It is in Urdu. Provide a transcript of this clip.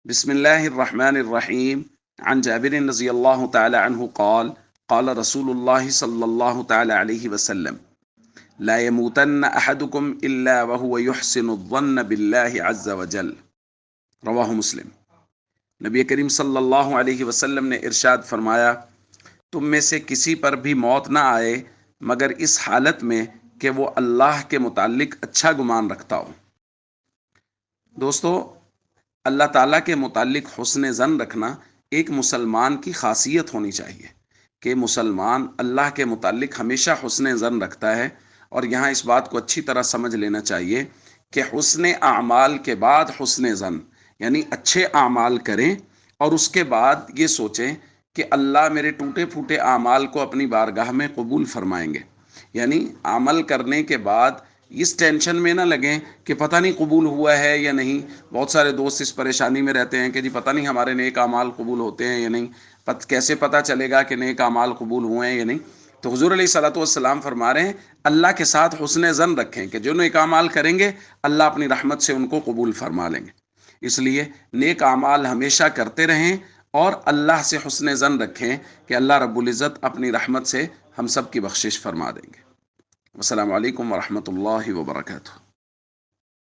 بسم الله الرحمن الرحيم. عن جابر رضي الله تعالى عنه قال قال رسول الله صلى الله تعالى عليه وسلم لا يموتن أحدكم إلا وهو يحسن الظن بالله عز وجل. رواہ مسلم۔ نبی کریم صلی اللہ علیہ وسلم نے ارشاد فرمایا، تم میں سے کسی پر بھی موت نہ آئے مگر اس حالت میں کہ وہ اللہ کے متعلق اچھا گمان رکھتا ہو۔ دوستو، اللہ تعالیٰ کے متعلق حسن ظن رکھنا ایک مسلمان کی خاصیت ہونی چاہیے کہ مسلمان اللہ کے متعلق ہمیشہ حسن ظن رکھتا ہے۔ اور یہاں اس بات کو اچھی طرح سمجھ لینا چاہیے کہ حسن اعمال کے بعد حسن ظن، یعنی اچھے اعمال کریں اور اس کے بعد یہ سوچیں کہ اللہ میرے ٹوٹے پھوٹے اعمال کو اپنی بارگاہ میں قبول فرمائیں گے۔ یعنی عمل کرنے کے بعد اس ٹینشن میں نہ لگیں کہ پتہ نہیں قبول ہوا ہے یا نہیں۔ بہت سارے دوست اس پریشانی میں رہتے ہیں کہ جی پتہ نہیں ہمارے نیک اعمال قبول ہوتے ہیں یا نہیں، کیسے پتہ چلے گا کہ نیک اعمال قبول ہوئے ہیں یا نہیں۔ تو حضور علیہ الصلوۃ والسلام فرما رہے ہیں اللہ کے ساتھ حسن ظن رکھیں کہ جو نیک اعمال کریں گے اللہ اپنی رحمت سے ان کو قبول فرما لیں گے۔ اس لیے نیک اعمال ہمیشہ کرتے رہیں اور اللہ سے حسن ظن رکھیں کہ اللہ رب العزت اپنی رحمت سے ہم سب کی بخشش فرما دیں گے۔ السلام علیکم ورحمۃ اللہ وبرکاتہ۔